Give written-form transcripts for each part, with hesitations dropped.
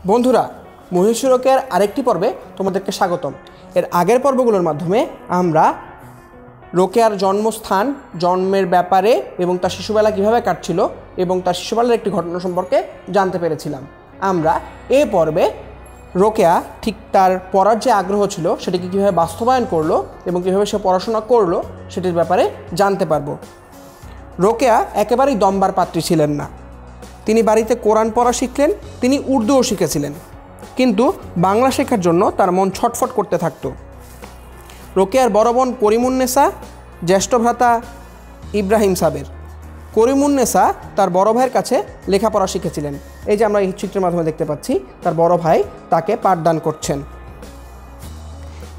বন্ধুরা, মহিষী রোকেয়ার আরেকটি পর্বে তোমাদেরকে স্বাগতম। এর আগের পর্বগুলোর মাধ্যমে আমরা রোকেয়ার জন্মস্থান, জন্মের ব্যাপারে এবং তার শিশুবেলা কীভাবে কাটছিল এবং তার শিশুবেলার একটি ঘটনা সম্পর্কে জানতে পেরেছিলাম। আমরা এ পর্বে রোকেয়া ঠিক তার পড়ার যে আগ্রহ ছিল সেটিকে কীভাবে বাস্তবায়ন করলো এবং কীভাবে সে পড়াশোনা করলো সেটির ব্যাপারে জানতে পারবো। রোকেয়া একেবারেই দমবার পাত্রী ছিলেন না। তিনি বাড়িতে কোরআন পড়া শিখলেন, তিনি উর্দুও শিখেছিলেন, কিন্তু বাংলা শেখার জন্য তার মন ছটফট করতে থাকতো। রোকেয়ার বড় বোন করিমুন্নেসা জ্যেষ্ঠ ভ্রাতা ইব্রাহিম সাবের। করিমুন্নেসা তার বড় ভাইয়ের কাছে লেখাপড়া শিখেছিলেন। এই যে আমরা এই চিত্রের মাধ্যমে দেখতে পাচ্ছি তার বড় ভাই তাকে পাঠদান করছেন।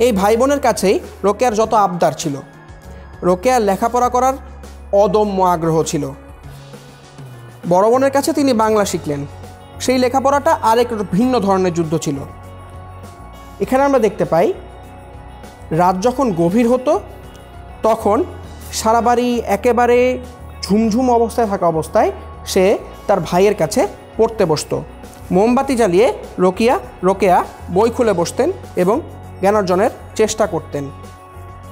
এই ভাই বোনের কাছেই রোকেয়ার যত আবদার ছিল। রোকেয়ার লেখাপড়া করার অদম্য আগ্রহ ছিল। বড় বোনের কাছে তিনি বাংলা শিখলেন, সেই লেখাপড়াটা আরেক ভিন্ন ধরনের যুদ্ধ ছিল। এখানে আমরা দেখতে পাই রাত যখন গভীর হতো তখন সারা বাড়ি একেবারে ঝুমঝুম অবস্থায় থাকা অবস্থায় সে তার ভাইয়ের কাছে পড়তে বসত। মোমবাতি জ্বালিয়ে রোকেয়া বই খুলে বসতেন এবং জ্ঞান অর্জনের চেষ্টা করতেন।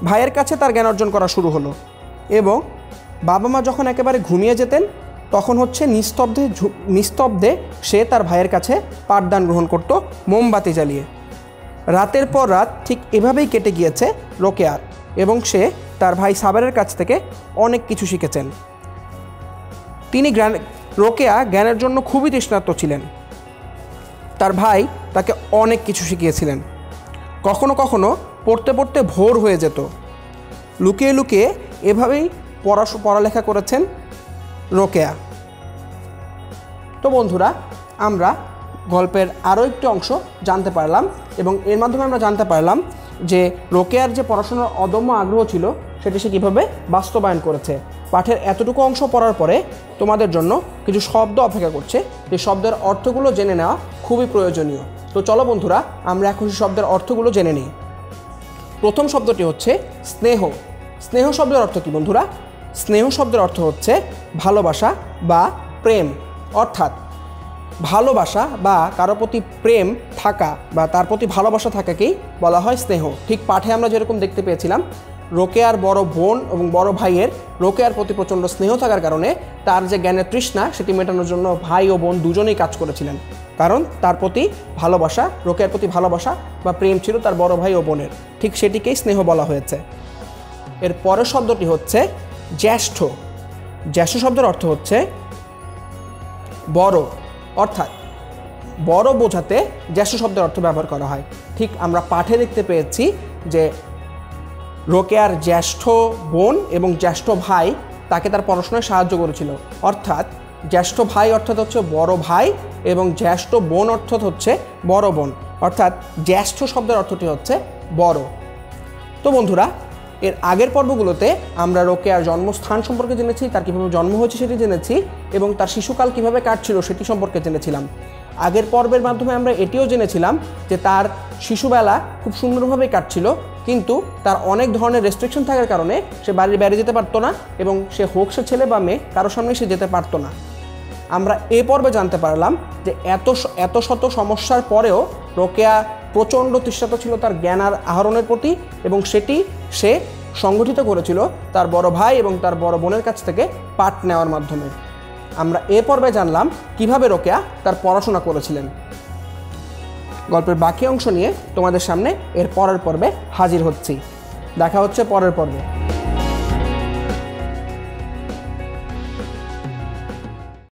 ভাইয়ের কাছে তার জ্ঞান অর্জন করা শুরু হলো এবং বাবা মা যখন একেবারে ঘুমিয়ে যেতেন তখন হচ্ছে নিস্তব্ধে সে তার ভাইয়ের কাছে পাঠদান গ্রহণ করত মোমবাতি জ্বালিয়ে। রাতের পর রাত ঠিক এভাবেই কেটে গিয়েছে রোকেয়ার এবং সে তার ভাই সাবেরের কাছ থেকে অনেক কিছু শিখেছেন। রোকেয়া জ্ঞানের জন্য খুবই তৃষ্ণার্ত ছিলেন। তার ভাই তাকে অনেক কিছু শিখিয়েছিলেন। কখনো কখনো পড়তে পড়তে ভোর হয়ে যেত। লুকিয়ে লুকিয়ে এভাবেই পড়ালেখা করেছেন রোকেয়া। তো বন্ধুরা, আমরা গল্পের আরও একটি অংশ জানতে পারলাম এবং এর মাধ্যমে আমরা জানতে পারলাম যে রোকেয়ার যে পড়াশোনার অদম্য আগ্রহ ছিল সেটি সে কীভাবে বাস্তবায়ন করেছে। পাঠের এতটুকু অংশ পড়ার পরে তোমাদের জন্য কিছু শব্দ অপেক্ষা করছে, যে শব্দের অর্থগুলো জেনে নেওয়া খুবই প্রয়োজনীয়। তো চলো বন্ধুরা, আমরা এখন সেই শব্দের অর্থগুলো জেনে নিই। প্রথম শব্দটি হচ্ছে স্নেহ। স্নেহ শব্দের অর্থ কী বন্ধুরা? স্নেহ শব্দের অর্থ হচ্ছে ভালোবাসা বা প্রেম, অর্থাৎ ভালোবাসা বা কারো প্রতি প্রেম থাকা বা তার প্রতি ভালোবাসা থাকাকেই বলা হয় স্নেহ। ঠিক পাঠে আমরা যেরকম দেখতে পেয়েছিলাম, রোকেয়ার বড় বোন এবং বড় ভাইয়ের রোকেয়ার প্রতি প্রচণ্ড স্নেহ থাকার কারণে তার যে জ্ঞানের তৃষ্ণা সেটি মেটানোর জন্য ভাই ও বোন দুজনেই কাজ করেছিলেন, কারণ তার প্রতি ভালোবাসা, রোকেয়ার প্রতি ভালোবাসা বা প্রেম ছিল তার বড় ভাই ও বোনের। ঠিক সেটিকেই স্নেহ বলা হয়েছে। এর পরের শব্দটি হচ্ছে জ্যেষ্ঠ। জ্যেষ্ঠ শব্দের অর্থ হচ্ছে বড়, অর্থাৎ বড় বোঝাতে জ্যেষ্ঠ শব্দের অর্থ ব্যবহার করা হয়। ঠিক আমরা পাঠে দেখতে পেয়েছি যে রোকেয়ার জ্যেষ্ঠ বোন এবং জ্যেষ্ঠ ভাই তাকে তার পড়াশোনায় সাহায্য করেছিল, অর্থাৎ জ্যেষ্ঠ ভাই অর্থাৎ হচ্ছে বড় ভাই এবং জ্যেষ্ঠ বোন অর্থাৎ হচ্ছে বড় বোন, অর্থাৎ জ্যেষ্ঠ শব্দের অর্থটি হচ্ছে বড়। তো বন্ধুরা, এর আগের পর্বগুলোতে আমরা রোকেয়ার জন্মস্থান সম্পর্কে জেনেছি, তার কীভাবে জন্ম হয়েছে সেটি জেনেছি এবং তার শিশুকাল কীভাবে কাটছিল সেটি সম্পর্কে জেনেছিলাম। আগের পর্বের মাধ্যমে আমরা এটিও জেনেছিলাম যে তার শিশুবেলা খুব সুন্দরভাবেই কাটছিল, কিন্তু তার অনেক ধরনের রেস্ট্রিকশন থাকার কারণে সে বাড়ির বাইরে যেতে পারতো না এবং সে হোক সে ছেলে বা মেয়ে কারোর সামনে সে যেতে পারতো না। আমরা এ পর্বে জানতে পারলাম যে এত শত সমস্যার পরেও রোকেয়া প্রচণ্ড তৃষ্ণার্ত ছিল তার জ্ঞান আহরণের প্রতি এবং সেটি সে সংগঠিত করেছিল তার বড় ভাই এবং তার বড় বোনের কাছ থেকে পাঠ নেওয়ার মাধ্যমে। আমরা এ পর্বে জানলাম কিভাবে রোকেয়া তার পড়াশোনা করেছিলেন। গল্পের বাকি অংশ নিয়ে তোমাদের সামনে এর পরের পর্বে হাজির হচ্ছি। দেখা হচ্ছে পরের পর্বে।